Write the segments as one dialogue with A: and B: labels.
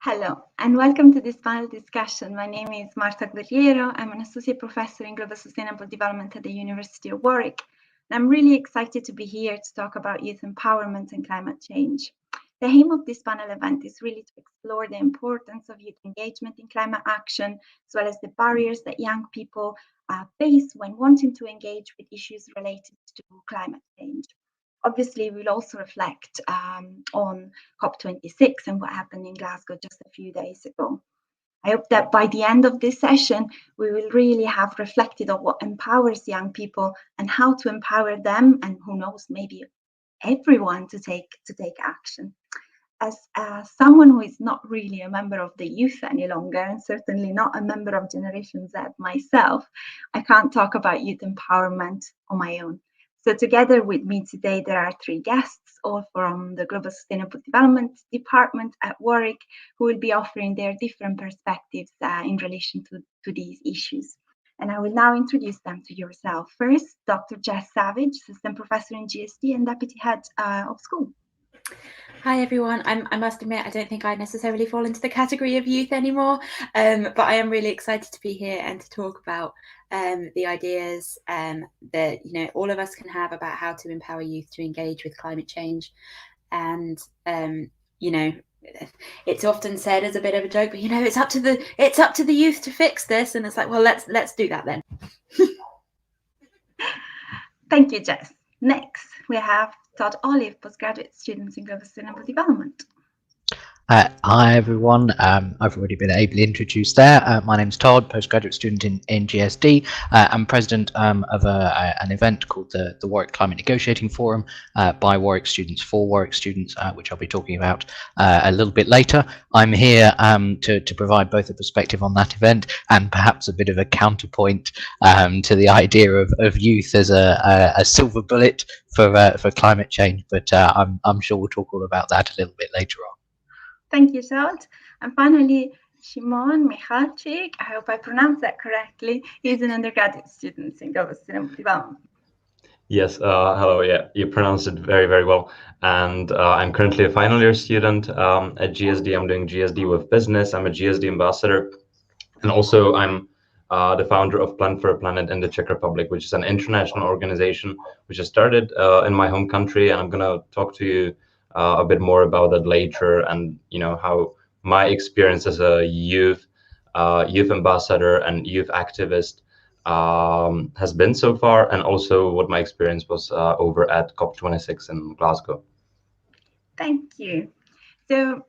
A: Hello, and welcome to this panel discussion. My name is Marta Guerriero. I'm an associate professor in global sustainable development at the University of Warwick. And I'm really excited to be here to talk about youth empowerment and climate change. The aim of this panel event is really to explore the importance of youth engagement in climate action, as well as the barriers that young people face when wanting to engage with issues related to climate change. Obviously, we'll also reflect on COP26 and what happened in Glasgow just a few days ago. I hope that by the end of this session, we will really have reflected on what empowers young people and how to empower them, and who knows, maybe everyone to take action. As someone who is not really a member of the youth any longer, and certainly not a member of Generation Z myself, I can't talk about youth empowerment on my own. So together with me today, there are three guests, all from the Global Sustainable Development Department at Warwick, who will be offering their different perspectives in relation to these issues. And I will now introduce them to yourself. First, Dr. Jess Savage, Assistant Professor in GSD and Deputy Head of School.
B: Hi everyone. I must admit, I don't think I necessarily fall into the category of youth anymore, but I am really excited to be here and to talk about the ideas that all of us can have about how to empower youth to engage with climate change. And it's often said as a bit of a joke, but it's up to the youth to fix this, and it's like, well, let's do that then.
A: Thank you, Jess. Next, we have Todd Olive, postgraduate student in global sustainable development.
C: Hi everyone, I've already been ably introduced there. My name's Todd, postgraduate student in GSD. I'm president of an event called the Warwick Climate Negotiating Forum by Warwick students for Warwick students, which I'll be talking about a little bit later. I'm here to provide both a perspective on that event and perhaps a bit of a counterpoint to the idea of youth as a silver bullet for climate change, but I'm sure we'll talk all about that a little bit later on.
A: Thank you, Todd. And finally, Shimon Michalczyk, I hope I pronounced that correctly. He's an undergraduate student in global sustainable development.
D: Yes, hello. Yeah, you pronounced it very, very well. And I'm currently a final year student at GSD. I'm doing GSD with business. I'm a GSD ambassador. And also I'm the founder of Plan for a Planet in the Czech Republic, which is an international organization which has started in my home country. And I'm going to talk to you a bit more about that later, and how my experience as a youth ambassador and youth activist has been so far, and also what my experience was over at COP26 in Glasgow.
A: Thank you. So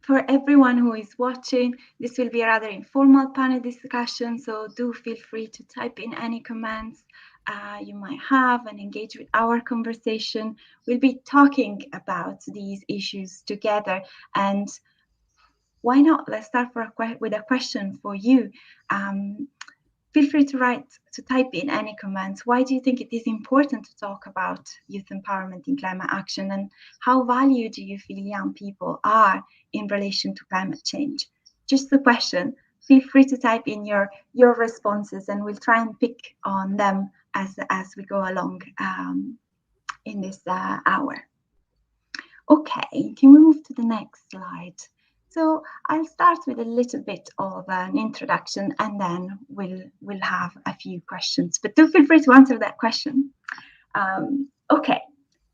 A: for everyone who is watching, this will be a rather informal panel discussion, so do feel free to type in any comments you might have and engage with our conversation. We'll be talking about these issues together, and why not? Let's start with a question for you. Feel free to type in any comments. Why do you think it is important to talk about youth empowerment in climate action, and how valued do you feel young people are in relation to climate change? Just the question. Feel free to type in your responses, and we'll try and pick on them as we go along in this hour. Okay, can we move to the next slide? So I'll start with a little bit of an introduction, and then we'll have a few questions. But do feel free to answer that question. Okay,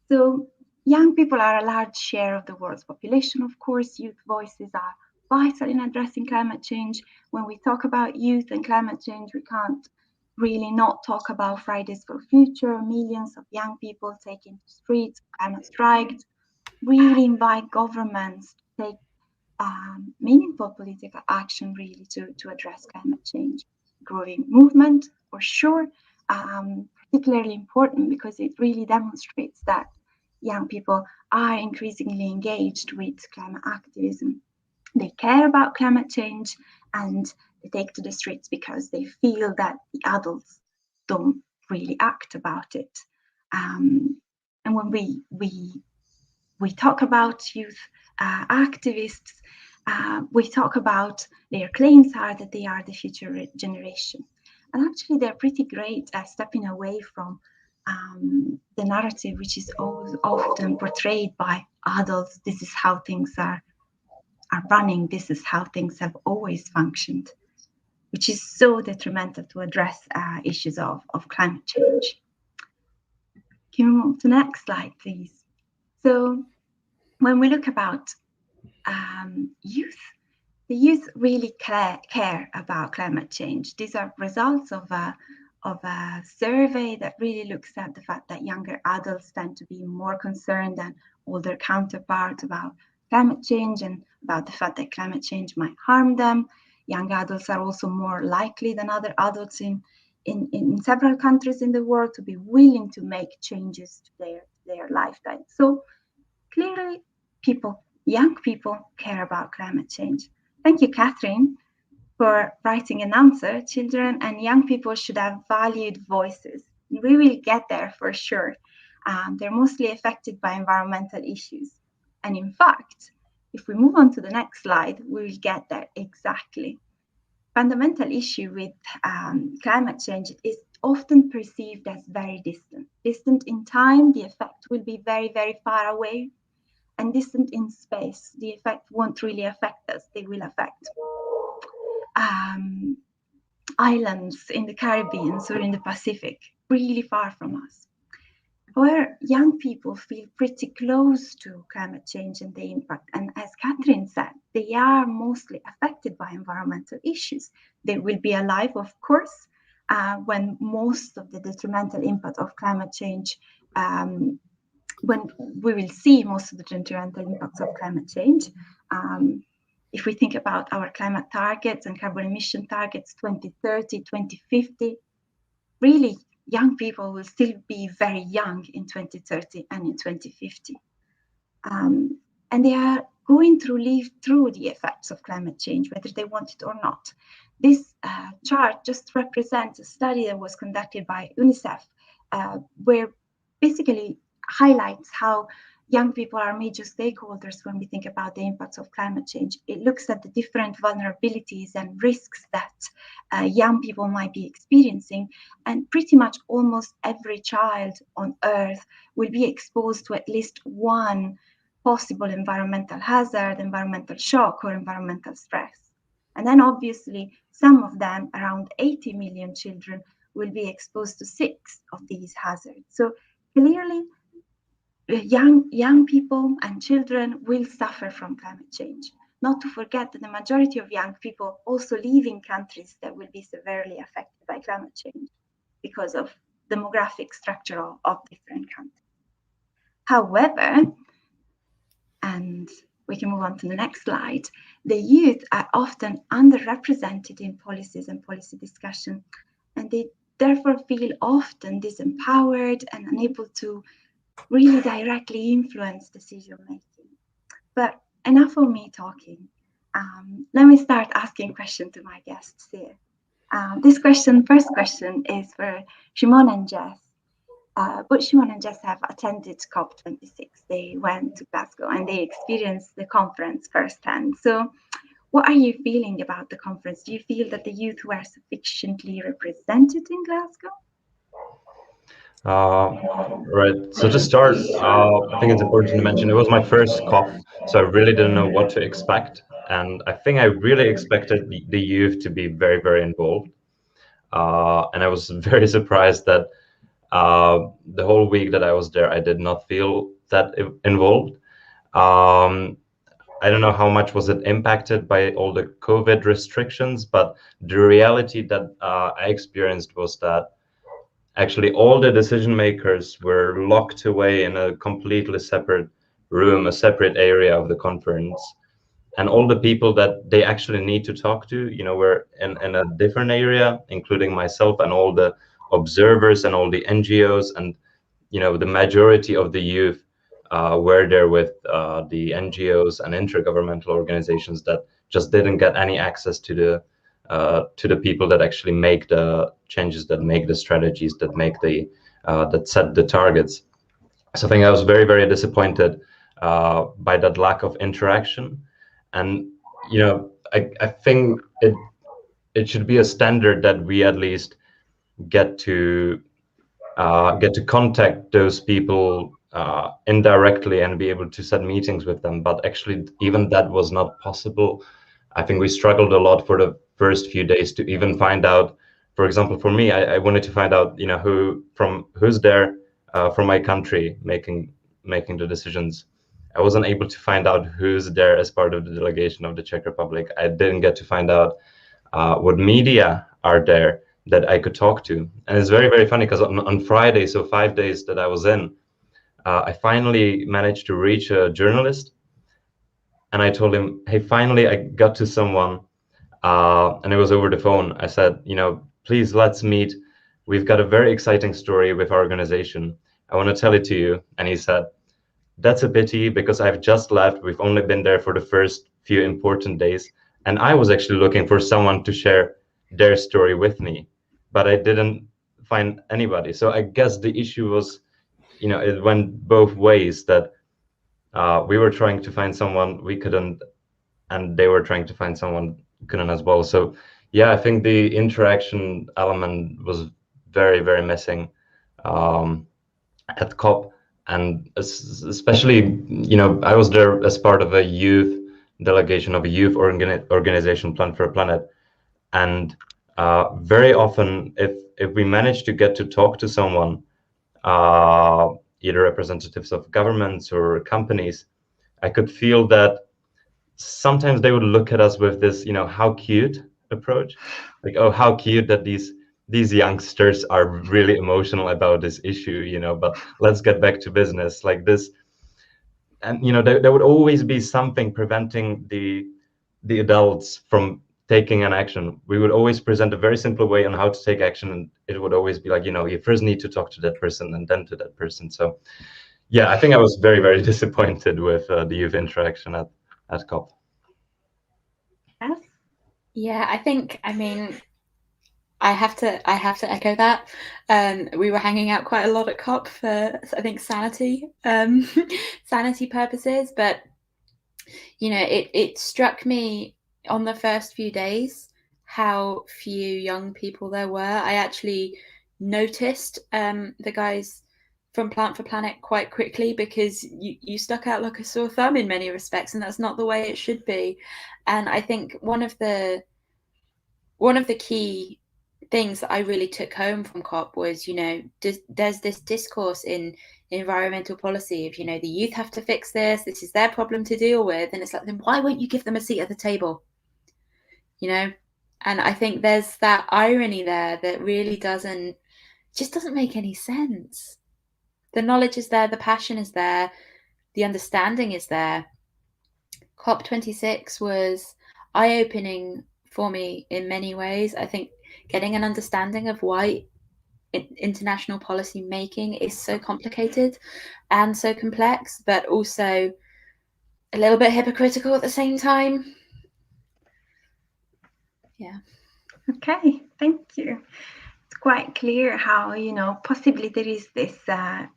A: so young people are a large share of the world's population. Of course, youth voices are vital in addressing climate change. When we talk about youth and climate change, we can't really not talk about Fridays for Future. Millions of young people taking to streets, climate strikes, really invite governments to take meaningful political action really to address climate change. Growing movement, for sure, particularly important because it really demonstrates that young people are increasingly engaged with climate activism. They care about climate change, and they take to the streets because they feel that the adults don't really act about it. And when we talk about youth activists, we talk about their claims are that they are the future generation. And actually, they're pretty great at stepping away from the narrative, which is often portrayed by adults. This is how things are are running, this is how things have always functioned, which is so detrimental to address issues of climate change. Can we move to the next slide, please? So when we look about youth, the youth really care about climate change. These are results of a survey that really looks at the fact that younger adults tend to be more concerned than older counterparts about climate change and about the fact that climate change might harm them. Young adults are also more likely than other adults in several countries in the world to be willing to make changes to their lifestyle. So clearly, young people care about climate change. Thank you, Catherine, for writing an answer. Children and young people should have valued voices. We will get there for sure. They're mostly affected by environmental issues. And in fact, if we move on to the next slide, we will get there exactly. Fundamental issue with climate change is often perceived as very distant. Distant in time, the effect will be very, very far away. And distant in space, the effect won't really affect us. They will affect islands in the Caribbean or in the Pacific, really far from us. However, young people feel pretty close to climate change and the impact. And as Catherine said, they are mostly affected by environmental issues. They will be alive, of course, when most of the detrimental impact of climate change, when we will see most of the detrimental impacts of climate change. If we think about our climate targets and carbon emission targets, 2030, 2050, really young people will still be very young in 2030 and in 2050. And they are going to live through the effects of climate change, whether they want it or not. This chart just represents a study that was conducted by UNICEF, where basically highlights how young people are major stakeholders when we think about the impacts of climate change. It looks at the different vulnerabilities and risks that young people might be experiencing, and pretty much almost every child on Earth will be exposed to at least one possible environmental hazard, environmental shock, or environmental stress. And then obviously some of them, around 80 million children, will be exposed to 6 of these hazards. So clearly, young people and children will suffer from climate change. Not to forget that the majority of young people also live in countries that will be severely affected by climate change because of demographic structure of different countries. However, and we can move on to the next slide, the youth are often underrepresented in policies and policy discussion, and they therefore feel often disempowered and unable to really directly influence decision making. But enough of me talking. Let me start asking questions to my guests here. First question is for Shimon and Jess. Both Shimon and Jess have attended COP26. They went to Glasgow and they experienced the conference firsthand. So what are you feeling about the conference? Do you feel that the youth were sufficiently represented in Glasgow?
D: Right. So to start, I think it's important to mention it was my first COP, so I really didn't know what to expect. And I think I really expected the youth to be very, very involved. And I was very surprised that the whole week that I was there, I did not feel that involved. I don't know how much was it impacted by all the COVID restrictions, but the reality that I experienced was that actually all the decision makers were locked away in a completely separate room, a separate area of the conference. And all the people that they actually need to talk to, were in a different area, including myself and all the observers and all the NGOs. And, the majority of the youth were there with the NGOs and intergovernmental organizations that just didn't get any access to the people that actually make the changes, that make the strategies, that make that set the targets. So I think I was very, very disappointed by that lack of interaction. And I think it should be a standard that we at least get to contact those people indirectly and be able to set meetings with them. But actually, even that was not possible. I think we struggled a lot for the first few days to even find out. For example, for me, I wanted to find out, who's there from my country making the decisions. I wasn't able to find out who's there as part of the delegation of the Czech Republic. I didn't get to find out what media are there that I could talk to. And it's very, very funny because on Friday, so 5 days that I was in, I finally managed to reach a journalist. And I told him, hey, finally I got to someone, and it was over the phone. I said, please, let's meet. We've got a very exciting story with our organization. I want to tell it to you. And he said, that's a pity because I've just left. We've only been there for the first few important days. And I was actually looking for someone to share their story with me, but I didn't find anybody. So I guess the issue was, it went both ways, that we were trying to find someone, we couldn't, and they were trying to find someone, couldn't as well. So yeah, I think the interaction element was very, very missing at COP. And especially, I was there as part of a youth delegation of a youth organization, Plan for a Planet. And very often, if we manage to get to talk to someone, either representatives of governments or companies, I could feel that sometimes they would look at us with this, how cute approach, like, oh, how cute that these youngsters are really emotional about this issue, but let's get back to business, like this. And there would always be something preventing the adults from taking an action. We would always present a very simple way on how to take action, and it would always be like, you first need to talk to that person and then to that person. So yeah, I think I was very, very disappointed with the youth interaction at COP.
A: Yes.
B: Yeah, I have to echo that. We were hanging out quite a lot at COP for, I think, sanity purposes. But it struck me on the first few days how few young people there were. I actually noticed the guys from Plant for Planet quite quickly, because you stuck out like a sore thumb in many respects, and that's not the way it should be. And I think one of the key things that I really took home from COP was, there's this discourse in environmental policy of, the youth have to fix this is their problem to deal with. And it's like, then why won't you give them a seat at the table? And I think there's that irony there that really doesn't make any sense. The knowledge is there, the passion is there, the understanding is there. COP26 was eye-opening for me in many ways. I think getting an understanding of why international policy making is so complicated and so complex, but also a little bit hypocritical at the same time. Yeah.
A: Okay, thank you. It's quite clear how, possibly there is this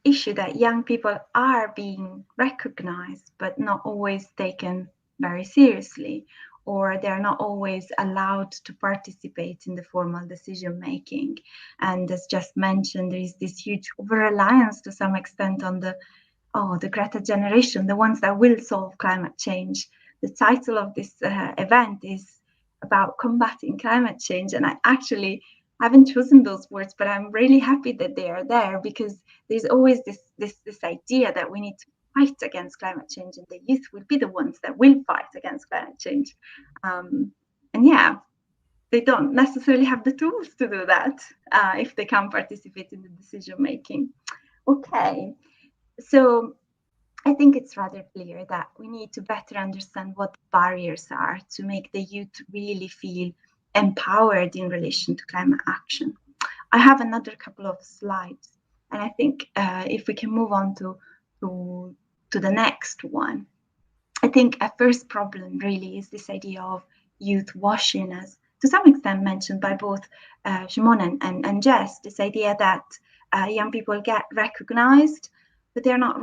A: issue that young people are being recognized, but not always taken very seriously, or they're not always allowed to participate in the formal decision making. And as just mentioned, there is this huge over-reliance to some extent on the Greta generation, the ones that will solve climate change. The title of this event is about combating climate change, and I actually haven't chosen those words, but I'm really happy that they are there, because there's always this idea that we need to fight against climate change, and the youth will be the ones that will fight against climate change. And yeah, they don't necessarily have the tools to do that if they can't participate in the decision making. Okay, so I think it's rather clear that we need to better understand what the barriers are to make the youth really feel empowered in relation to climate action. I have another couple of slides, and I think if we can move on to the next one. I think a first problem really is this idea of youth washing, as to some extent mentioned by both Shimon and Jess, this idea that young people get recognized, but they're not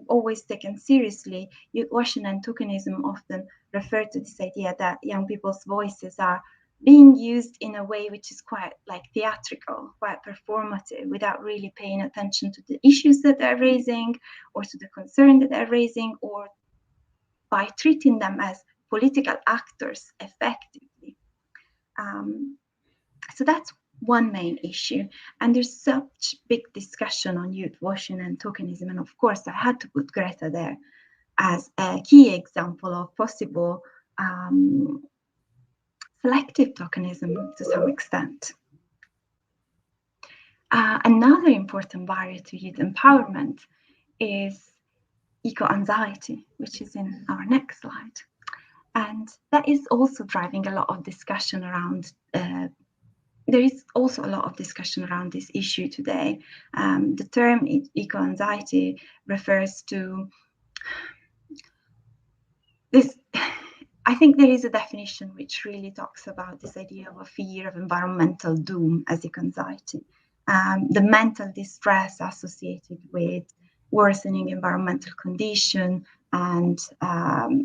A: always taken seriously. Youth washing and tokenism often refer to this idea that young people's voices are being used in a way which is quite like theatrical, quite performative, without really paying attention to the issues that they're raising or to the concern that they're raising, or by treating them as political actors effectively. So that's one main issue. And there's such big discussion on youth washing and tokenism. And of course, I had to put Greta there as a key example of possible selective tokenism to some extent. Another important barrier to youth empowerment is eco-anxiety, which is in our next slide. And that is also driving a lot of discussion around, there is also a lot of discussion around this issue today. The term eco-anxiety refers to this. I think there is a definition which really talks about this idea of a fear of environmental doom as eco-anxiety. The mental distress associated with worsening environmental condition and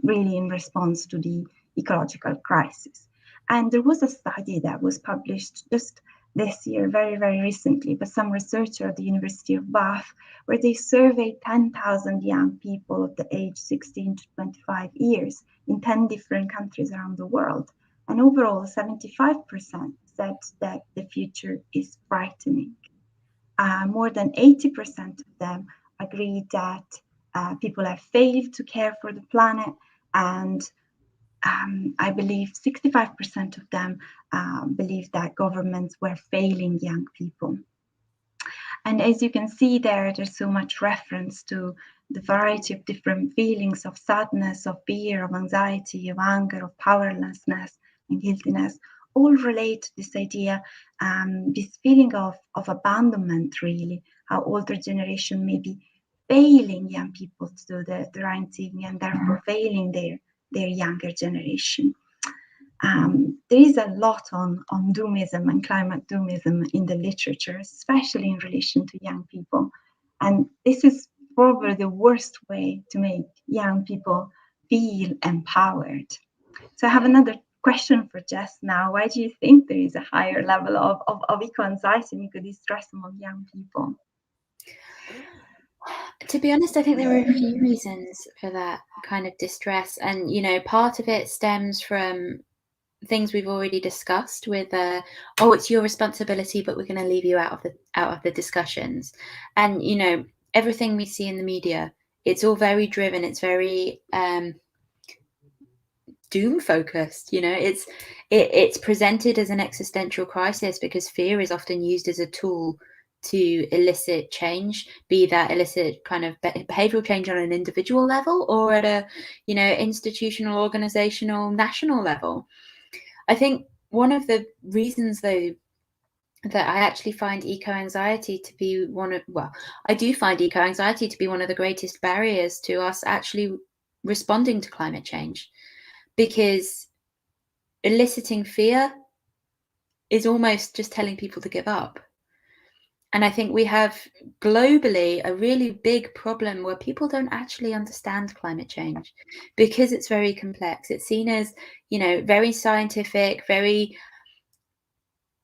A: really in response to the ecological crisis. And there was a study that was published just this year, very, very recently, by some researcher at the University of Bath, where they surveyed 10,000 young people of the age 16 to 25 years in 10 different countries around the world. And overall, 75% said that the future is frightening. More than 80% of them agreed that people have failed to care for the planet, and I believe 65% of them believe that governments were failing young people. And as you can see there, there's so much reference to the variety of different feelings of sadness, of fear, of anxiety, of anger, of powerlessness and guiltiness, all relate to this idea, this feeling of abandonment, really, how older generation may be failing young people to do the right thing and therefore failing their younger generation. There is a lot on doomism and climate doomism in the literature, especially in relation to young people. And this is probably the worst way to make young people feel empowered. So I have another question for Jess now. Why do you think there is a higher level of eco-anxiety and eco-distress among young people?
B: To be honest, I think there are a few reasons for that kind of distress. And, you know, part of it stems from things we've already discussed with, oh, it's your responsibility, but we're going to leave you out of the discussions. And, you know, everything we see in the media, it's all very driven. It's very doom focused. You know, it's presented as an existential crisis because fear is often used as a tool to elicit change, be that elicit kind of behavioral change on an individual level or at a, you know, institutional, organizational, national level. I think one of the reasons, though, that I actually find eco-anxiety to be I do find eco-anxiety to be one of the greatest barriers to us actually responding to climate change, because eliciting fear is almost just telling people to give up. And I think we have globally a really big problem where people don't actually understand climate change because it's very complex. It's seen as, you know, very scientific, very,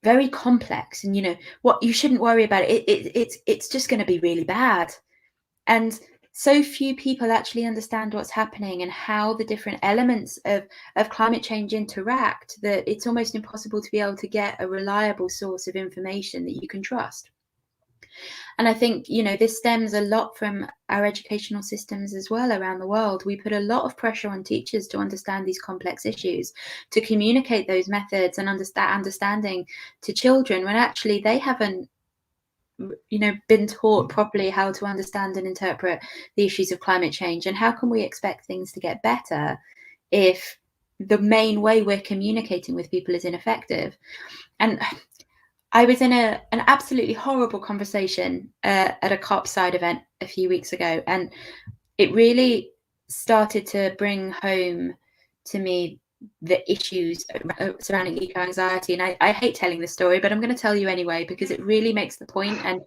B: very complex. And, you know, what you shouldn't worry about it. It's just going to be really bad. And so few people actually understand what's happening and how the different elements of climate change interact, that it's almost impossible to be able to get a reliable source of information that you can trust. And I think, you know, this stems a lot from our educational systems as well around the world. We put a lot of pressure on teachers to understand these complex issues, to communicate those methods and understanding to children when actually they haven't, you know, been taught properly how to understand and interpret the issues of climate change. And how can we expect things to get better if the main way we're communicating with people is ineffective? And I was in an absolutely horrible conversation at a COP side event a few weeks ago, and it really started to bring home to me the issues surrounding eco-anxiety. And I hate telling this story, but I'm going to tell you anyway, because it really makes the point, and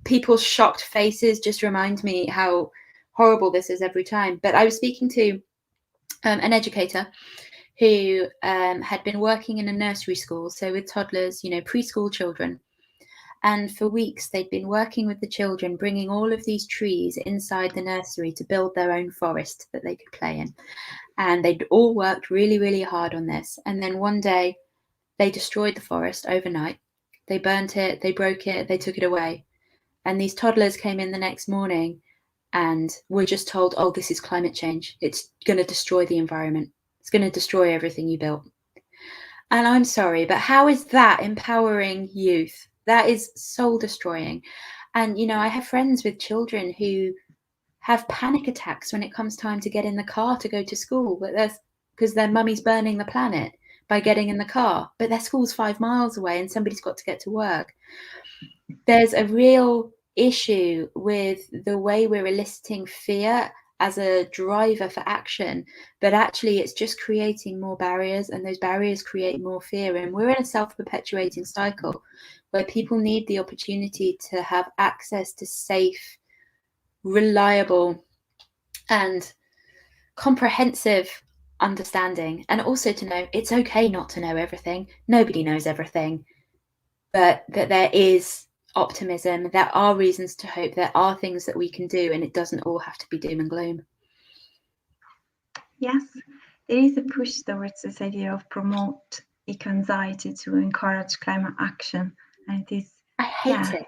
B: people's shocked faces just remind me how horrible this is every time. But I was speaking to an educator who had been working in a nursery school, so with toddlers, you know, preschool children. And for weeks, they'd been working with the children, bringing all of these trees inside the nursery to build their own forest that they could play in. And they'd all worked really, really hard on this. And then one day, they destroyed the forest overnight. They burnt it, they broke it, they took it away. And these toddlers came in the next morning and were just told, oh, this is climate change. It's going to destroy the environment. It's going to destroy everything you built. And I'm sorry, but how is that empowering youth? That is soul destroying. And, you know, I have friends with children who have panic attacks when it comes time to get in the car to go to school, but that's because their mummy's burning the planet by getting in the car, but their school's 5 miles away and somebody's got to get to work. There's a real issue with the way we're eliciting fear as a driver for action, but actually it's just creating more barriers, and those barriers create more fear. And we're in a self-perpetuating cycle where people need the opportunity to have access to safe, reliable, and comprehensive understanding, and also to know it's okay not to know everything. Nobody knows everything, but that there is optimism, there are reasons to hope, there are things that we can do, and it doesn't all have to be doom and gloom.
A: Yes, there is a push towards this idea of promote eco-anxiety to encourage climate action, and it is.
B: I hate it.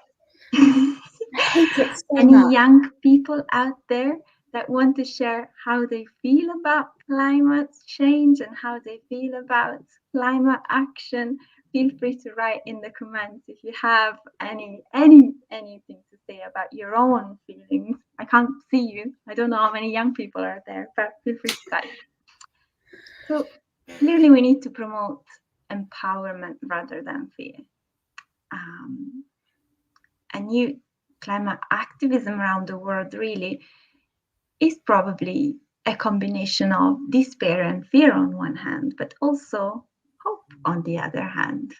A: I
B: hate it so
A: Any
B: much.
A: young people out there that want to share how they feel about climate change and how they feel about climate action, feel free to write in the comments if you have anything to say about your own feelings. I can't see you. I don't know how many young people are there, but feel free to type. So clearly we need to promote empowerment rather than fear. And new climate activism around the world really is probably a combination of despair and fear on one hand, but also hope on the other hand.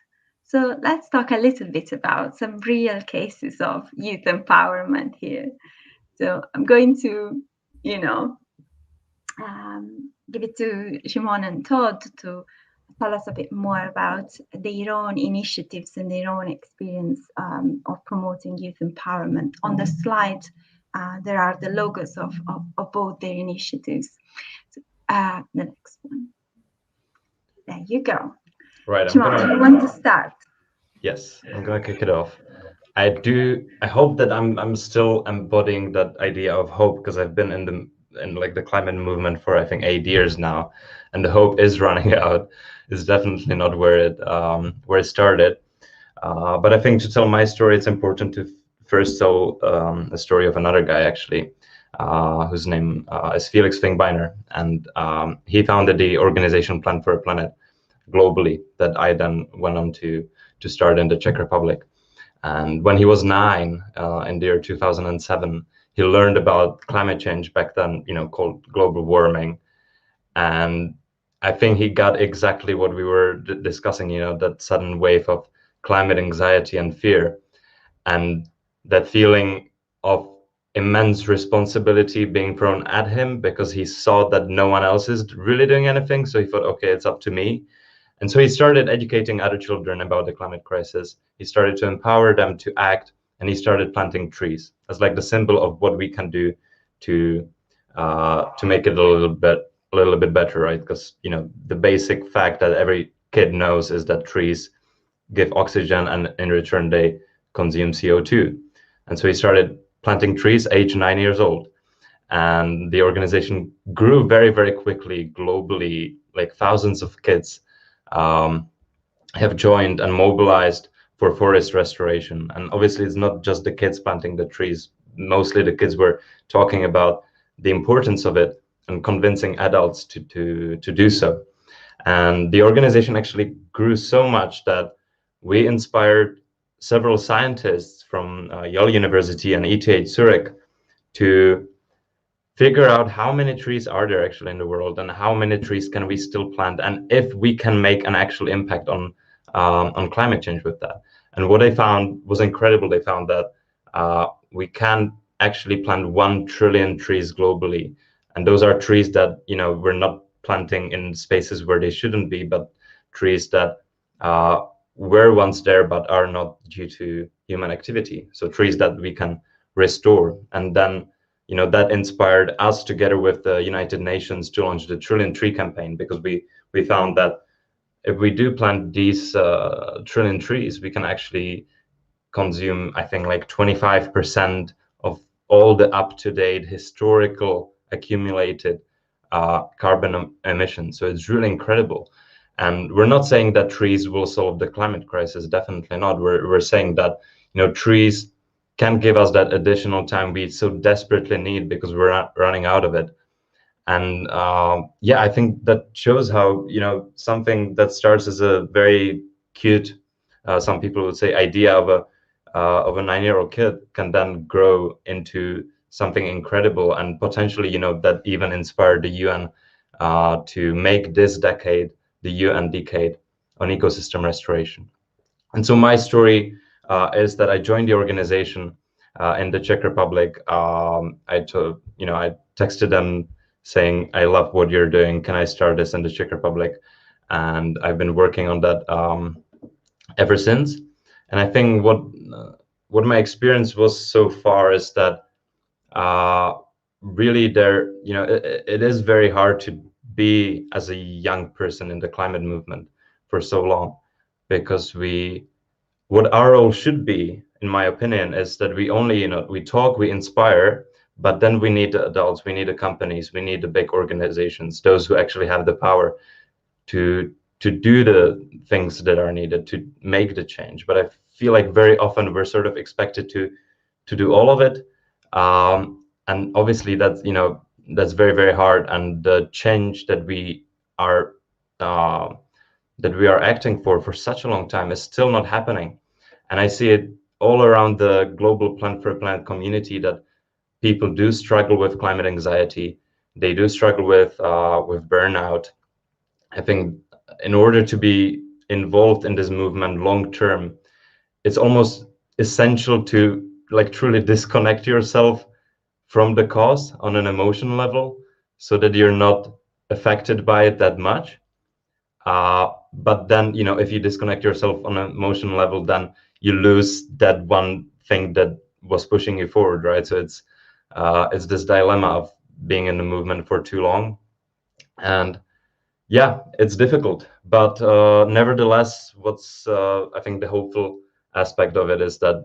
A: So let's talk a little bit about some real cases of youth empowerment here. So I'm going to, give it to Shimon and Todd to tell us a bit more about their own initiatives and their own experience of promoting youth empowerment. On the slide, there are the logos of both their initiatives. So, the next one. There you go.
D: Right.
A: Shimon, you want to start?
D: Yes, I'm gonna kick it off. I hope that I'm still embodying that idea of hope, because I've been in the climate movement for I think 8 years now, and the hope is running out. It's definitely not where it started. But I think to tell my story, it's important to first tell a story of another guy actually, whose name is Felix Fink-Beiner, and he founded the organization Plan for a Planet globally that I then went on to start in the Czech Republic. And when he was 9 in the year 2007, he learned about climate change, back then, called global warming. And I think he got exactly what we were discussing, that sudden wave of climate anxiety and fear, and that feeling of immense responsibility being thrown at him because he saw that no one else is really doing anything. So he thought, okay, it's up to me. And so he started educating other children about the climate crisis. He started to empower them to act, and he started planting trees as like the symbol of what we can do to make it a little bit better, right? Because the basic fact that every kid knows is that trees give oxygen, and in return they consume CO2. And so he started planting trees, age 9 years old, and the organization grew very, very quickly globally. Like thousands of kids have joined and mobilized for forest restoration. And obviously it's not just the kids planting the trees. Mostly the kids were talking about the importance of it and convincing adults to do so. And the organization actually grew so much that we inspired several scientists from Yale University and ETH Zurich to figure out how many trees are there actually in the world, and how many trees can we still plant, and if we can make an actual impact on climate change with that. And what they found was incredible. They found that we can actually plant 1 trillion trees globally, and those are trees that we're not planting in spaces where they shouldn't be, but trees that were once there but are not due to human activity. So trees that we can restore. And then, you know, that inspired us together with the United Nations to launch the Trillion Tree campaign, because we found that if we do plant these trillion trees, we can actually consume, I think, like 25% of all the up-to-date historical accumulated carbon emissions. So it's really incredible. And we're not saying that trees will solve the climate crisis, definitely not. We're saying that, you know, trees can give us that additional time we so desperately need, because we're not running out of it. And yeah, I think that shows how, you know, something that starts as a very cute, some people would say, idea of a 9-year-old kid can then grow into something incredible, and potentially, you know, that even inspired the UN to make this decade the UN decade on ecosystem restoration. And so my story is that I joined the organization in the Czech Republic. I texted them saying, I love what you're doing. Can I start this in the Czech Republic? And I've been working on that ever since. And I think what my experience was so far is that really there, you know, it is very hard to be as a young person in the climate movement for so long, because what our role should be, in my opinion, is that we only, you know, we talk, we inspire, but then we need the adults, we need the companies, we need the big organizations, those who actually have the power to do the things that are needed to make the change. But I feel like very often we're sort of expected to do all of it, and obviously that's, you know, that's very, very hard. And the change that we are acting for such a long time is still not happening. And I see it all around the global Plant for a Planet community, that people do struggle with climate anxiety. They do struggle with burnout. I think in order to be involved in this movement long term, it's almost essential to like truly disconnect yourself from the cause on an emotional level, so that you're not affected by it that much. But then, you know, if you disconnect yourself on an emotional level, then you lose that one thing that was pushing you forward, right? So it's this dilemma of being in the movement for too long. And yeah, it's difficult, but nevertheless, what's I think the hopeful aspect of it is that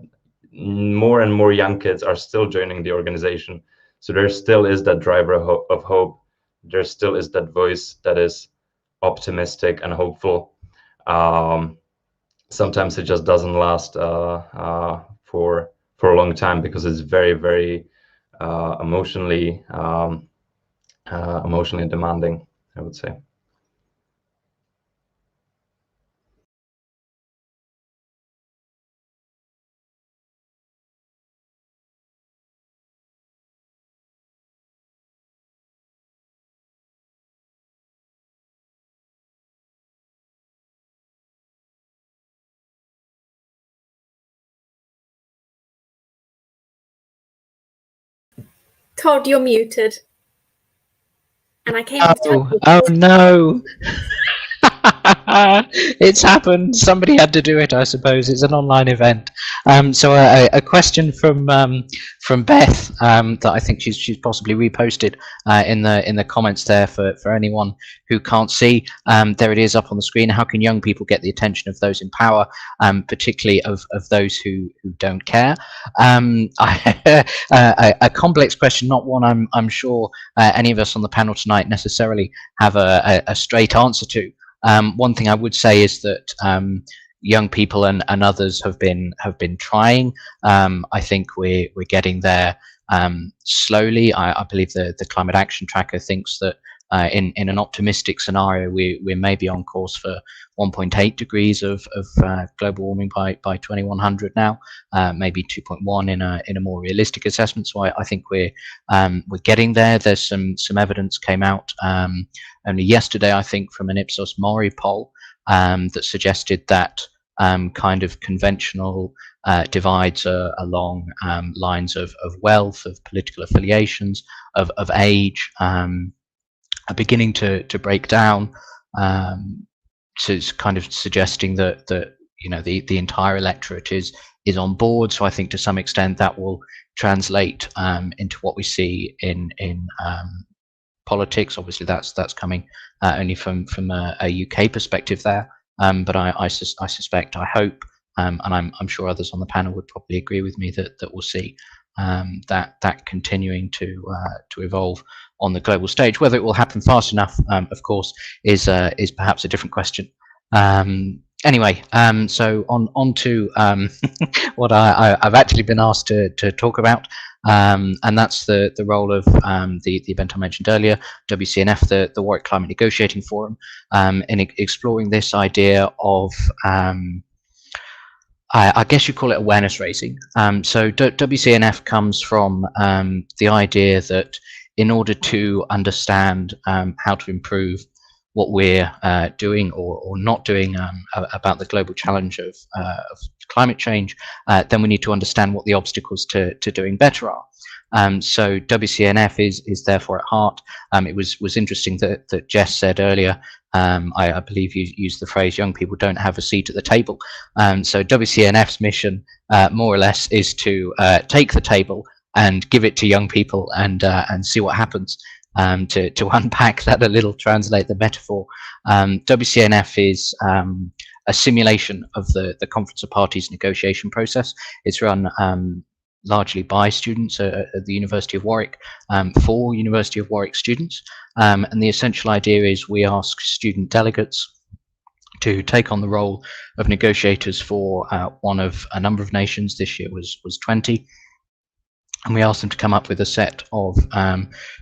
D: more and more young kids are still joining the organization. So there still is that driver of hope. There still is that voice that is optimistic and hopeful. Sometimes it just doesn't last for a long time, because it's very, very emotionally demanding, I would say.
E: Todd, you're muted. And I came
C: Oh no. It's happened. Somebody had to do it, I suppose. It's an online event. So a question from Beth that I think she's possibly reposted in the comments there for anyone who can't see. There it is up on the screen. How can young people get the attention of those in power, particularly of those who don't care? A complex question, not one I'm sure any of us on the panel tonight necessarily have a straight answer to. One thing I would say is that young people and others have been trying. I think we're getting there slowly. I believe the Climate Action Tracker thinks that in an optimistic scenario, we're maybe on course for 1.8 degrees of global warming by 2100 now, maybe 2.1 in a more realistic assessment. So I think we're getting there. There's some evidence came out only yesterday, I think, from an Ipsos Mori poll that suggested that kind of conventional divides along lines of wealth, of political affiliations, of age, are beginning to break down. So it's kind of suggesting that the entire electorate is on board. So I think to some extent that will translate into what we see in politics. Obviously, that's coming only from a UK perspective there. But I suspect, I hope, and I'm sure others on the panel would probably agree with me that we'll see that continuing to evolve on the global stage. Whether it will happen fast enough, of course, is perhaps a different question. Anyway, so on to what I've actually been asked to talk about, and that's the role of the event I mentioned earlier, WCNF, the Warwick Climate Negotiating Forum, in exploring this idea of I guess you call it awareness raising. So WCNF comes from the idea that in order to understand how to improve what we're doing or not doing about the global challenge of climate change, then we need to understand what the obstacles to doing better are. So WCNF is therefore at heart. It was interesting that Jess said earlier, I believe you used the phrase, young people don't have a seat at the table. So WCNF's mission, more or less, is to take the table and give it to young people and see what happens. To unpack that a little, translate the metaphor, WCNF is a simulation of the Conference of Parties negotiation process. It's run largely by students at the University of Warwick, for University of Warwick students. And the essential idea is we ask student delegates to take on the role of negotiators for one of a number of nations. This year was 20. And we asked them to come up with a set of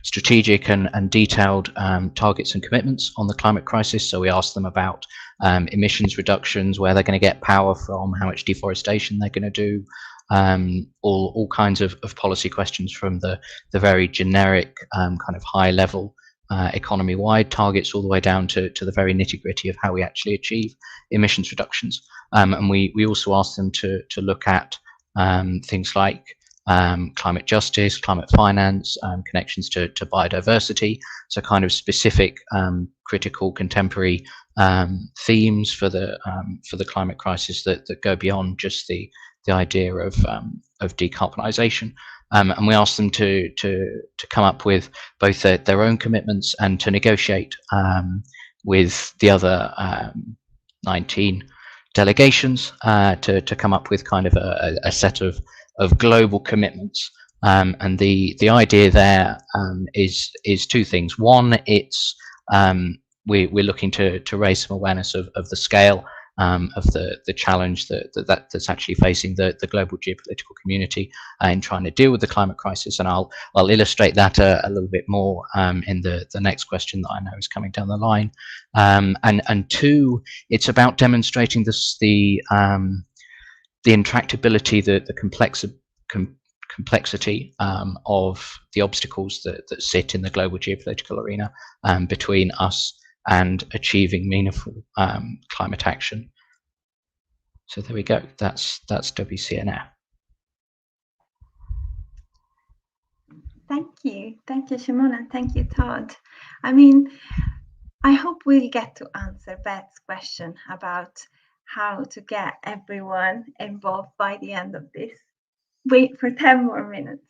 C: strategic and detailed targets and commitments on the climate crisis. So we asked them about emissions reductions, where they're going to get power from, how much deforestation they're going to do, all kinds of policy questions, from the very generic kind of high level economy-wide targets all the way down to the very nitty-gritty of how we actually achieve emissions reductions. And we also asked them to look at things like climate justice, climate finance, connections to biodiversity, so kind of specific critical contemporary themes for the climate crisis that go beyond just the idea of decarbonisation. And we asked them to come up with both their own commitments and to negotiate with the other 19 delegations to come up with kind of a set of global commitments. And the idea there is two things. One, it's we're looking to raise some awareness of the scale of the challenge that's actually facing the global geopolitical community in trying to deal with the climate crisis. And I'll illustrate that a little bit more in the next question that I know is coming down the line. And two, it's about demonstrating the intractability, the complexity of the obstacles that sit in the global geopolitical arena between us and achieving meaningful climate action. So there we go. That's WCNF.
A: Thank you, Shimon, and thank you, Todd. I mean, I hope we'll get to answer Beth's question about how to get everyone involved by the end of this. Wait for 10 more minutes,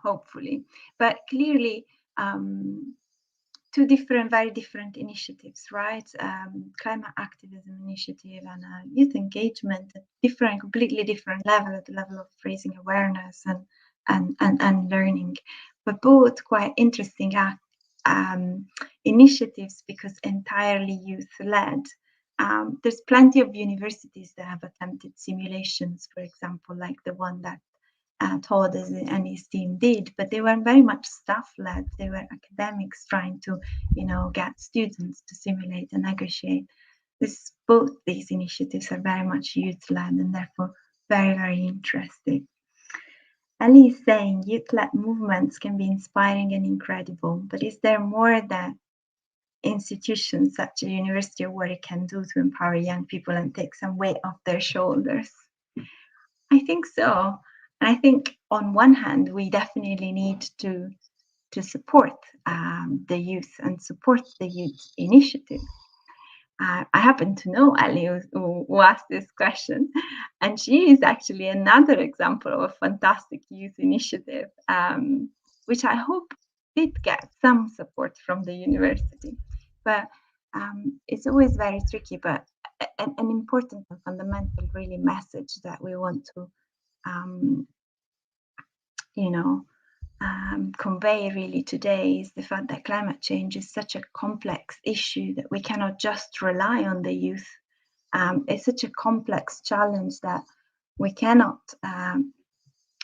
A: hopefully. But clearly, two very different initiatives, right? Climate activism initiative and youth engagement at completely different level, at the level of raising awareness and learning, but both quite interesting initiatives because entirely youth-led. There's plenty of universities that have attempted simulations, for example, like the one that Todd and his team did, but they were very much staff-led. They were academics trying to, get students to simulate and negotiate. Both these initiatives are very much youth-led and therefore very, very interesting. Ellie is saying youth-led movements can be inspiring and incredible, but is there more that institutions such as University of Warwick can do to empower young people and take some weight off their shoulders? I think so. And I think on one hand, we definitely need to to support the youth and support the youth initiative. I happen to know Ali, who asked this question, and she is actually another example of a fantastic youth initiative, which I hope did get some support from the university. But it's always very tricky, but an important and fundamental really message that we want to, convey really today is the fact that climate change is such a complex issue that we cannot just rely on the youth. It's such a complex challenge that we cannot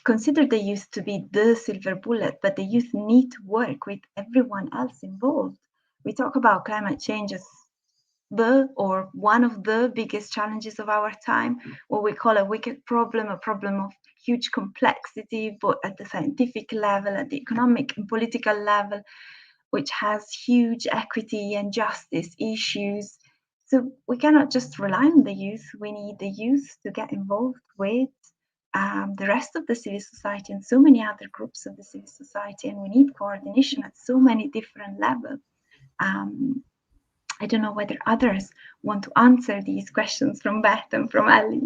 A: consider the youth to be the silver bullet, but the youth need to work with everyone else involved. We talk about climate change as one of the biggest challenges of our time, what we call a wicked problem, a problem of huge complexity, but at the scientific level, at the economic and political level, which has huge equity and justice issues. So we cannot just rely on the youth. We need the youth to get involved with the rest of the civil society and so many other groups of the civil society, and we need coordination at so many different levels. I don't know whether others want to answer these questions from Beth and from Ali.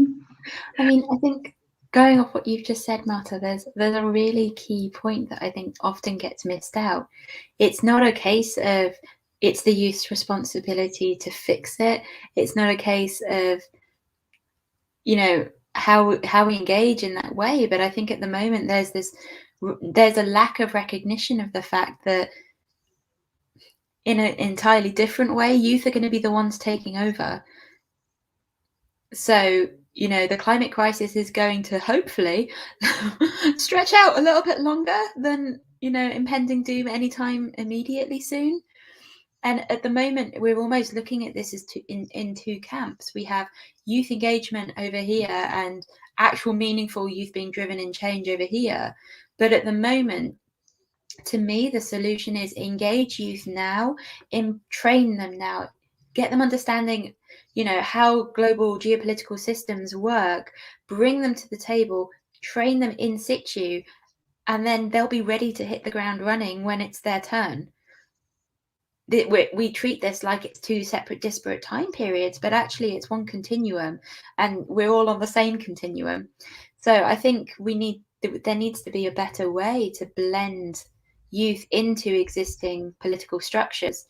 B: I mean, I think going off what you've just said, Marta, there's a really key point that I think often gets missed out. It's not a case of it's the youth's responsibility to fix it. It's not a case of, how we engage in that way. But I think at the moment there's a lack of recognition of the fact that in an entirely different way, youth are going to be the ones taking over. So, the climate crisis is going to hopefully stretch out a little bit longer than, impending doom anytime immediately soon. And at the moment, we're almost looking at this as in two camps. We have youth engagement over here and actual meaningful youth being driven in change over here. But at the moment, to me, the solution is engage youth now, train them now, get them understanding, how global geopolitical systems work, bring them to the table, train them in situ, and then they'll be ready to hit the ground running when it's their turn. We treat this like it's two separate, disparate time periods, but actually it's one continuum, and we're all on the same continuum. So I think there needs to be a better way to blend youth into existing political structures,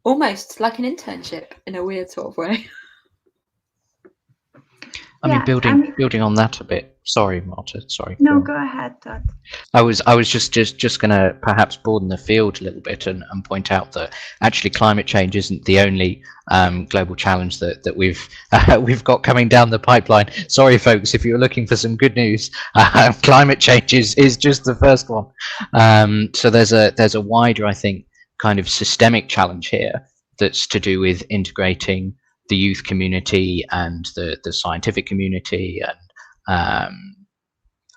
B: almost like an internship in a weird sort of way.
C: I mean, building on that a bit. Sorry, Marta. Sorry.
A: No, go ahead, Todd.
C: I was just going to perhaps broaden the field a little bit and point out that actually climate change isn't the only global challenge that we've got coming down the pipeline. Sorry, folks, if you're looking for some good news, climate change is just the first one. So there's a wider, I think, kind of systemic challenge here that's to do with integrating the youth community and the scientific community and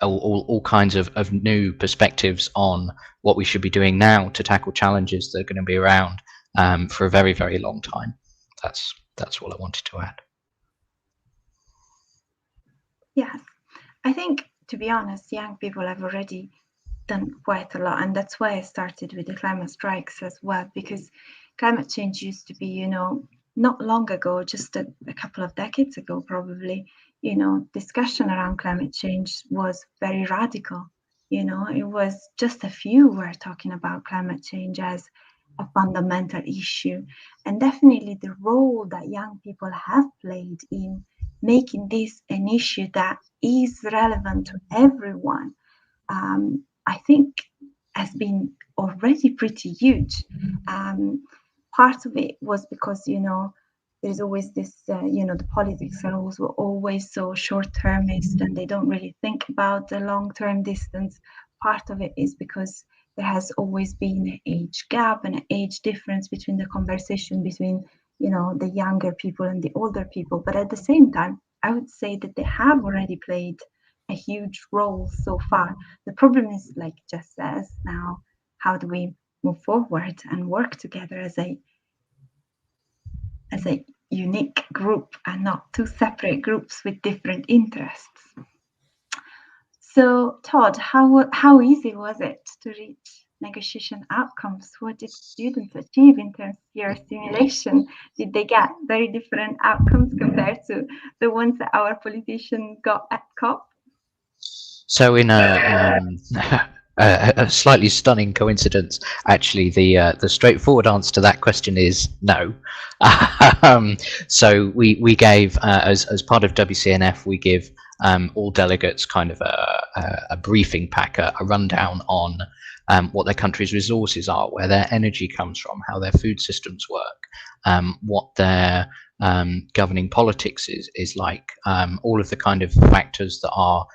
C: all kinds of new perspectives on what we should be doing now to tackle challenges that are going to be around for a very, very long time. That's all I wanted to add.
A: Yes, I think, to be honest, young people have already done quite a lot, and that's why I started with the climate strikes as well, because climate change used to be, not long ago, just a couple of decades ago, probably, discussion around climate change was very radical. It was just a few were talking about climate change as a fundamental issue. And definitely the role that young people have played in making this an issue that is relevant to everyone, I think has been already pretty huge. Part of it was because, there's always this, the politics are also always so short-termist and they don't really think about the long-term distance. Part of it is because there has always been an age gap and an age difference between the conversation between, the younger people and the older people. But at the same time, I would say that they have already played a huge role so far. The problem is, like Jess says, now, how do we move forward and work together as a unique group and not two separate groups with different interests? So, Todd, how easy was it to reach negotiation outcomes. What did students achieve in terms of your simulation? Did they get very different outcomes compared to the ones that our politicians got at COP?
C: So in a slightly stunning coincidence, actually, the straightforward answer to that question is no. So we gave, as part of WCNF, we give all delegates kind of a briefing pack, a rundown on what their country's resources are, where their energy comes from, how their food systems work, what their governing politics is like, all of the kind of factors that are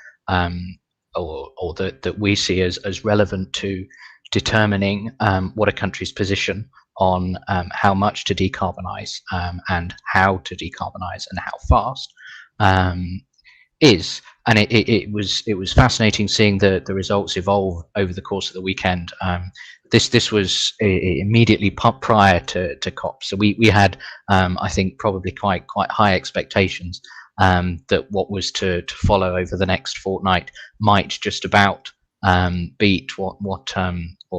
C: or that we see as relevant to determining what a country's position on how much to decarbonize and how to decarbonize and how fast is. And it was fascinating seeing the results evolve over the course of the weekend. This was immediately prior to COP, so we had I think probably quite high expectations that what was to follow over the next fortnight might just about beat what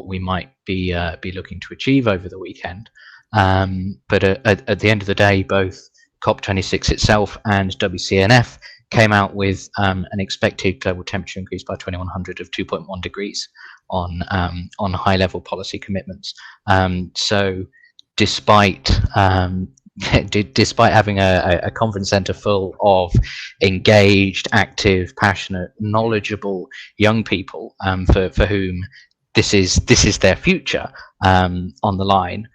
C: we might be looking to achieve over the weekend. But at the end of the day, both COP26 itself and WCNF came out with an expected global temperature increase by 2100 of 2.1 degrees on high-level policy commitments. So despite having a conference centre full of engaged, active, passionate, knowledgeable young people for whom this is their future on the line,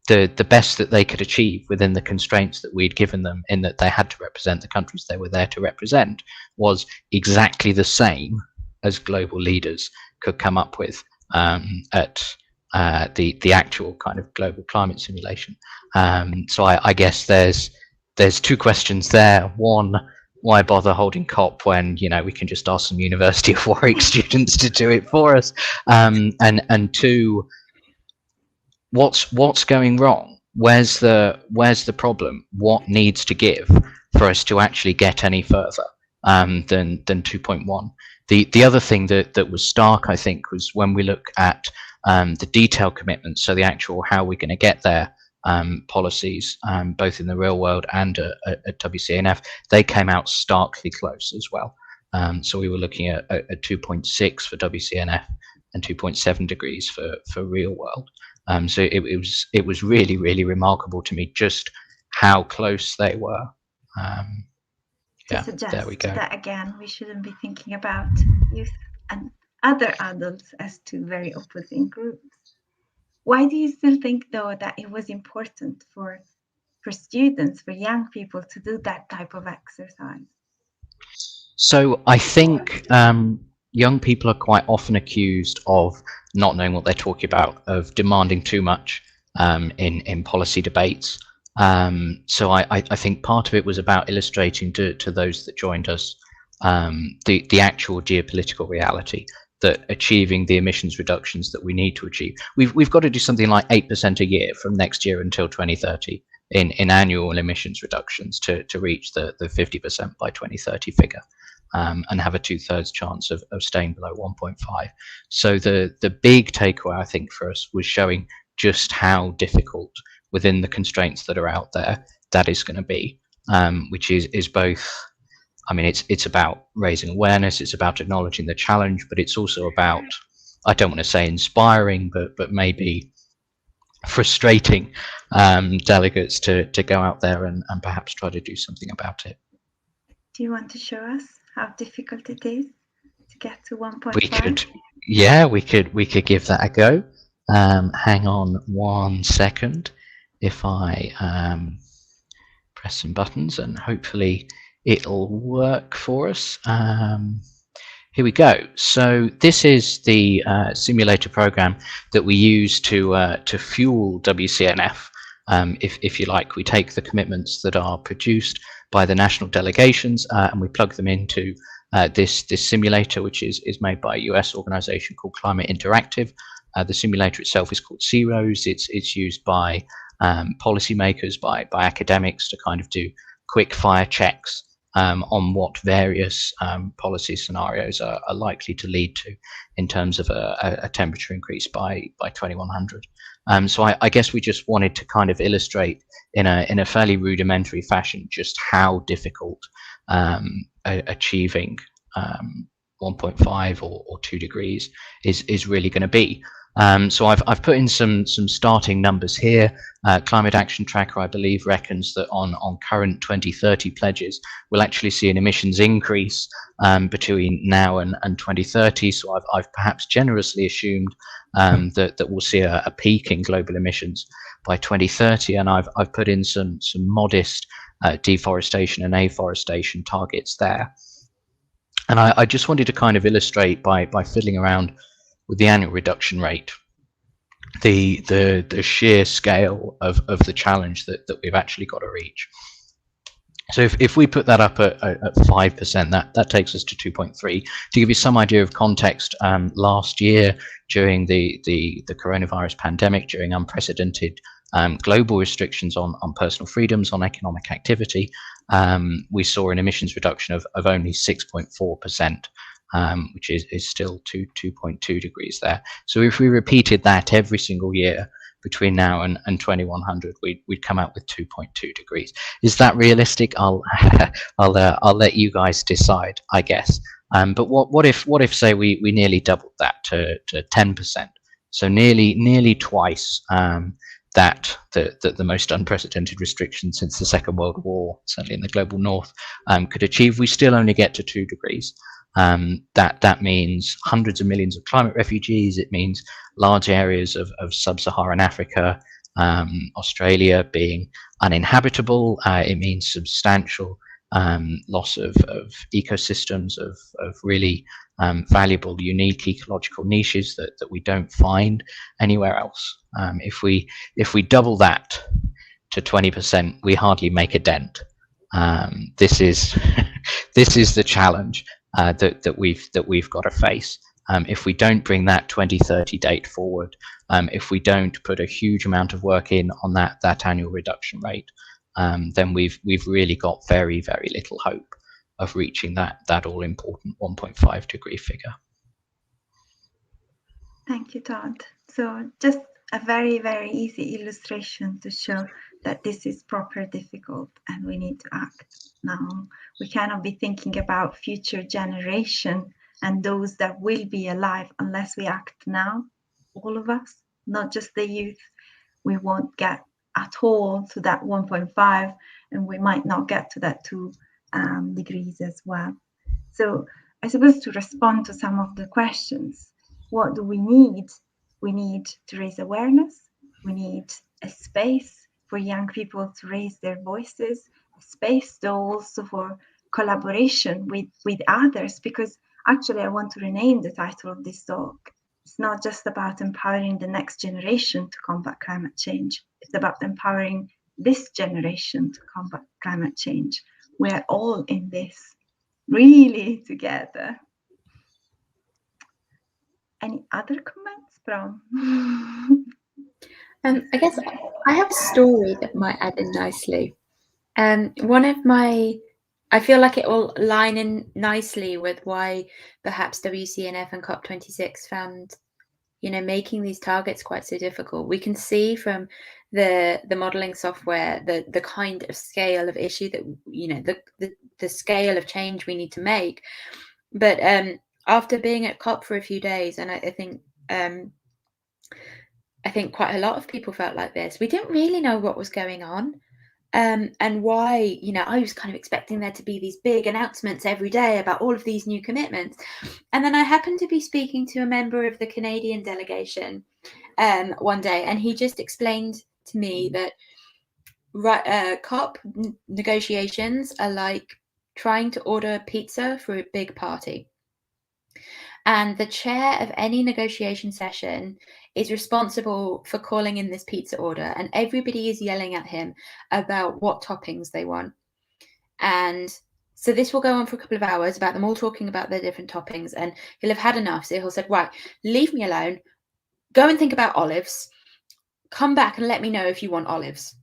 C: the best that they could achieve within the constraints that we'd given them, in that they had to represent the countries they were there to represent, was exactly the same as global leaders could come up with at the actual kind of global climate simulation. So I guess there's two questions there. One, why bother holding COP when we can just ask some University of Warwick students to do it for us? And two, what's going wrong? Where's the problem? What needs to give for us to actually get any further than 2.1? The other thing that was stark, I think, was when we look at the detailed commitments, so the actual how we're going to get there policies, both in the real world and at WCNF, they came out starkly close as well. So we were looking at 2.6 for WCNF and 2.7 degrees for real world. So it was really, really remarkable to me just how close they were. Yeah, there we go.
A: That again, we shouldn't be thinking about youth and other adults as two very opposing groups. Why do you still think, though, that it was important for students, for young people, to do that type of exercise?
C: So I think young people are quite often accused of not knowing what they're talking about, of demanding too much in policy debates. So I think part of it was about illustrating to those that joined us the actual geopolitical reality, that achieving the emissions reductions that we need to achieve, we've got to do something like 8% a year from next year until 2030 in annual emissions reductions to reach the 50% by 2030 figure, and have a 2/3 chance of staying below 1.5. So the big takeaway, I think, for us was showing just how difficult within the constraints that are out there that is going to be, which is both, I mean, it's about raising awareness, it's about acknowledging the challenge, but it's also about, I don't want to say inspiring, but maybe frustrating delegates to go out there and perhaps try to do something about it.
A: Do you want to show us how difficult it is to get to 1.5?
C: We could give that a go. Hang on 1 second. If I press some buttons, and hopefully it'll work for us. Here we go. So this is the simulator program that we use to fuel WCNF. If you like, we take the commitments that are produced by the national delegations and we plug them into this simulator, which is made by a US organization called Climate Interactive. The simulator itself is called CROS. It's used by policymakers, by academics to kind of do quick fire checks on what various policy scenarios are likely to lead to in terms of a temperature increase by 2100. So I guess we just wanted to kind of illustrate in a fairly rudimentary fashion just how difficult achieving 1.5 or 2 degrees is really going to be. So I've put in some starting numbers here. Climate Action Tracker, I believe, reckons that on current 2030 pledges, we'll actually see an emissions increase between now and 2030. So I've perhaps generously assumed that we'll see a peak in global emissions by 2030, and I've put in some modest deforestation and afforestation targets there. And I just wanted to kind of illustrate by fiddling around with the annual reduction rate, the sheer scale of the challenge that we've actually got to reach. So if we put that up at 5%, that takes us to 2.3. To give you some idea of context, last year during the coronavirus pandemic, during unprecedented global restrictions on personal freedoms, on economic activity, we saw an emissions reduction of only 6.4%. Which is still 2.2 degrees there. So if we repeated that every single year between now and 2100, we'd come out with 2.2 degrees. Is that realistic? I'll let you guys decide, I guess. But what if say we nearly doubled that to 10%? So nearly twice that the most unprecedented restriction since the Second World War, certainly in the global north, could achieve. We still only get to 2 degrees. That means hundreds of millions of climate refugees. It means large areas of sub-Saharan Africa, Australia being uninhabitable. It means substantial loss of ecosystems, of really valuable, unique ecological niches that we don't find anywhere else. If we double that to 20%, we hardly make a dent. This is the challenge that we've got to face. If we don't bring that 2030 date forward, if we don't put a huge amount of work in on that annual reduction rate, then we've really got very, very little hope of reaching that all important 1.5 degree figure.
A: Thank you, Todd. So just a very, very easy illustration to show that this is proper difficult and we need to act now. We cannot be thinking about future generation and those that will be alive unless we act now. All of us, not just the youth. We won't get at all to that 1.5, and we might not get to that 2 degrees as well. So I suppose to respond to some of the questions, what do we need? We need to raise awareness. We need a space for young people to raise their voices, a space though also for collaboration with others, because actually I want to rename the title of this talk. It's not just about empowering the next generation to combat climate change. It's about empowering this generation to combat climate change. We're all in this, really together. Any other comments from?
B: I guess I have a story that might add in nicely. I feel like it will line in nicely with why perhaps WCNF and COP26 found, making these targets quite so difficult. We can see from the modeling software the kind of scale of issue that, the scale of change we need to make. But after being at COP for a few days, and I think quite a lot of people felt like this, we didn't really know what was going on. And why, I was kind of expecting there to be these big announcements every day about all of these new commitments. And then I happened to be speaking to a member of the Canadian delegation one day, and he just explained to me that COP negotiations are like trying to order pizza for a big party. And the chair of any negotiation session is responsible for calling in this pizza order, and everybody is yelling at him about what toppings they want. And so this will go on for a couple of hours about them all talking about their different toppings, and he'll have had enough. So he'll say, right, leave me alone, go and think about olives, come back and let me know if you want olives.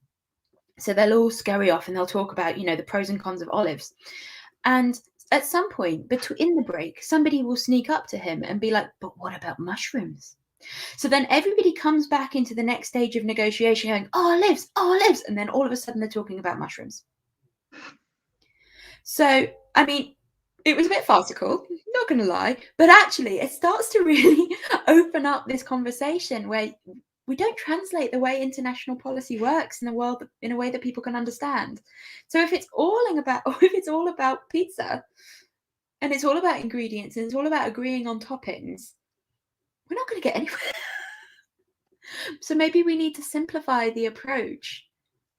B: So they'll all scurry off and they'll talk about, the pros and cons of olives. And at some point in the break, somebody will sneak up to him and be like, but what about mushrooms? So then everybody comes back into the next stage of negotiation going, oh, olives, oh, olives. And then all of a sudden they're talking about mushrooms. So, I mean, it was a bit farcical, not going to lie, but actually it starts to really open up this conversation where we don't translate the way international policy works in the world in a way that people can understand. So if it's all about pizza and it's all about ingredients and it's all about agreeing on toppings, we're not going to get anywhere. So maybe we need to simplify the approach,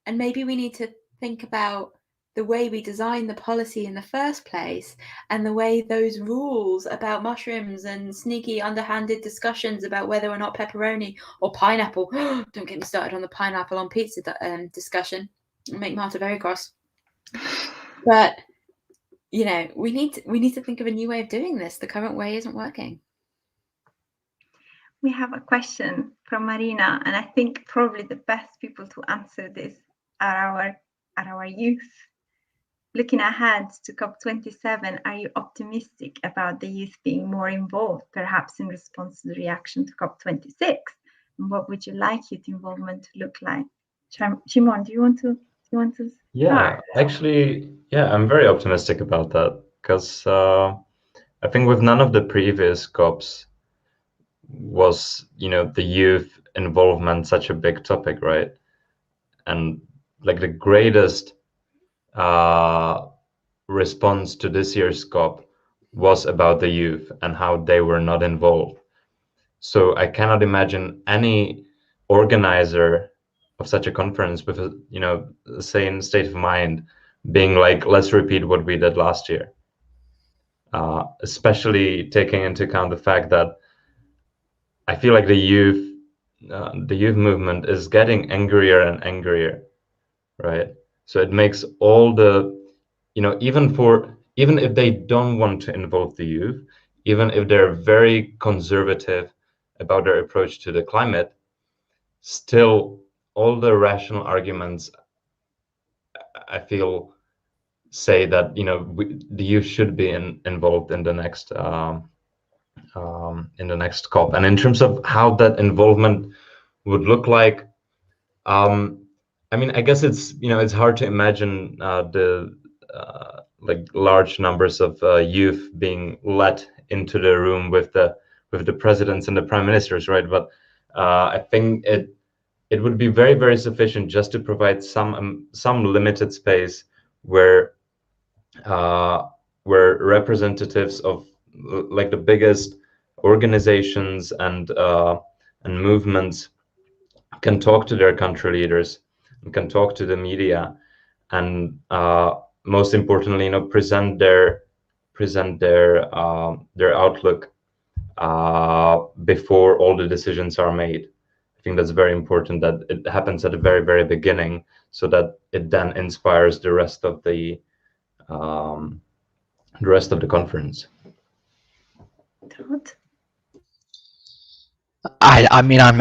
B: and maybe we need to think about the way we design the policy in the first place, and the way those rules about mushrooms and sneaky underhanded discussions about whether or not pepperoni or pineapple, don't get me started on the pineapple on pizza discussion, it'll make Martha very cross. But you know, we need to think of a new way of doing this. The current way isn't working.
A: We have a question from Marina, and I think probably the best people to answer this are our youth. Looking ahead to COP27, are you optimistic about the youth being more involved, perhaps in response to the reaction to COP26? And what would you like youth involvement to look like? Shimon, do you want to start?
D: Yeah, actually, yeah, I'm very optimistic about that, because I think with none of the previous COPs was, you know, the youth involvement such a big topic, right? And like the greatest response to this year's COP was about the youth and how they were not involved. So I cannot imagine any organizer of such a conference with a, you know, the same state of mind being like, let's repeat what we did last year. Especially taking into account the fact that I feel like the youth movement is getting angrier and angrier, right? So it makes all the, you know, even if they don't want to involve the youth, even if they're very conservative about their approach to the climate, still all the rational arguments, I feel, say that, you know, the youth should be involved in the next COP. And in terms of how that involvement would look like, I mean, I guess it's, you know, it's hard to imagine like large numbers of youth being let into the room with the presidents and the prime ministers, right? But I think it would be very, very sufficient just to provide some limited space where representatives of like the biggest organizations and movements can talk to their country leaders and can talk to the media, and most importantly, you know, present their outlook before all the decisions are made. I think that's very important that it happens at the very, very beginning, so that it then inspires the rest of the conference.
A: Todd?
C: I mean, I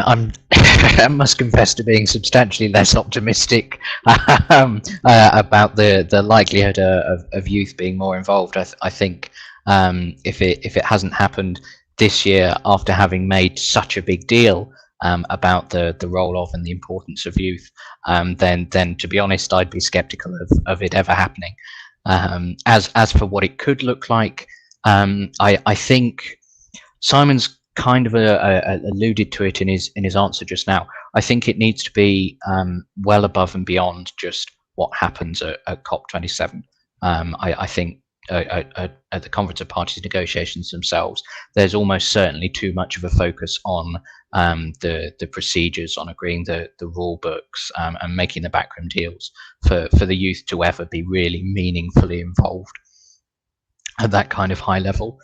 C: must confess to being substantially less optimistic about the likelihood of youth being more involved. I think if it hasn't happened this year, after having made such a big deal about the role of and the importance of youth, then to be honest, I'd be skeptical of it ever happening. As for what it could look like, I think Simon's kind of alluded to it in his answer just now. I think it needs to be well above and beyond just what happens at COP27. I think at the Conference of Parties negotiations themselves, there's almost certainly too much of a focus on the procedures, on agreeing the rule books, and making the backroom deals for the youth to ever be really meaningfully involved at that kind of high level.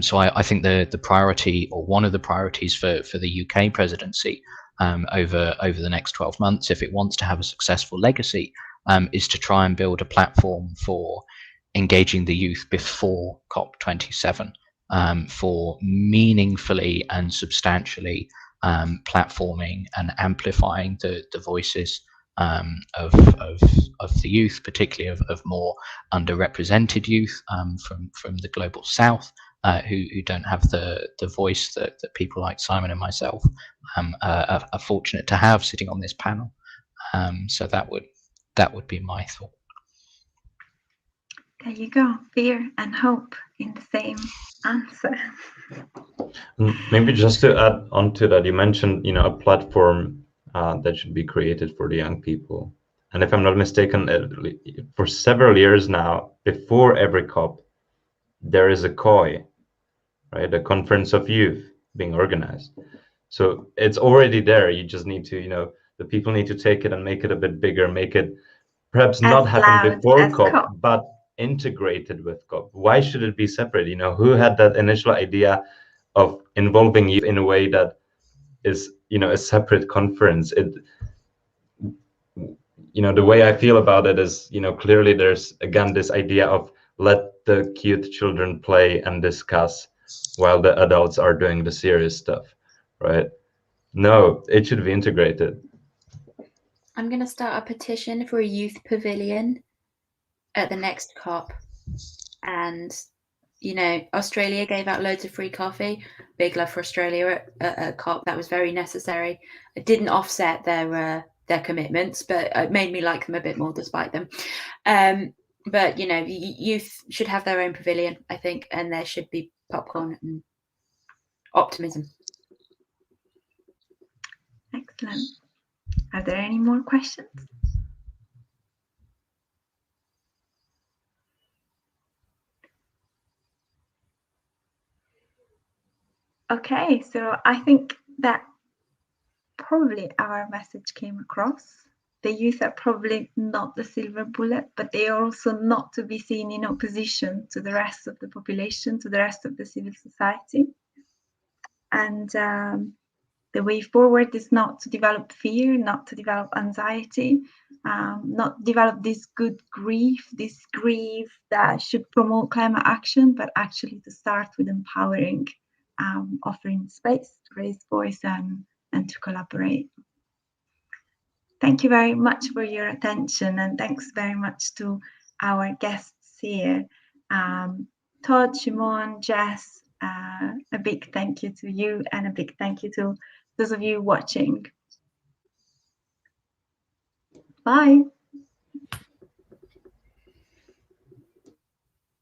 C: So I think the priority, or one of the priorities for the UK presidency over the next 12 months, if it wants to have a successful legacy, is to try and build a platform for engaging the youth before COP27, for meaningfully and substantially platforming and amplifying the voices of the youth, particularly of more underrepresented youth from the global south, who don't have the voice that people like Simon and myself are fortunate to have sitting on this panel. So that would be my thought.
A: There you go, fear and hope in the same answer.
D: Maybe just to add on to that, you mentioned, a platform that should be created for the young people. And if I'm not mistaken, for several years now, before every COP, there is a COI, right? A Conference of Youth being organized. So it's already there. You just need to, the people need to take it and make it a bit bigger, make it perhaps not happen before COP, but integrated with COP. Why should it be separate? Who had that initial idea of involving youth in a way that is, a separate conference? The way I feel about it is, clearly there's, again, this idea of let the cute children play and discuss while the adults are doing the serious stuff, right? No, it should be integrated.
B: I'm going to start a petition for a youth pavilion at the next COP. And, Australia gave out loads of free coffee. Big love for Australia at COP. That was very necessary. It didn't offset their commitments, but it made me like them a bit more despite them. But, youth should have their own pavilion, I think, and there should be popcorn and optimism.
A: Excellent. Are there any more questions? Okay, so I think that probably our message came across. The youth are probably not the silver bullet, but they are also not to be seen in opposition to the rest of the population, to the rest of the civil society. And the way forward is not to develop fear, not to develop anxiety, not develop this grief that should promote climate action, but actually to start with empowering, offering space to raise voice and to collaborate. Thank you very much for your attention, and thanks very much to our guests here. Todd, Shimon, Jess, a big thank you to you, and a big thank you to those of you watching. Bye.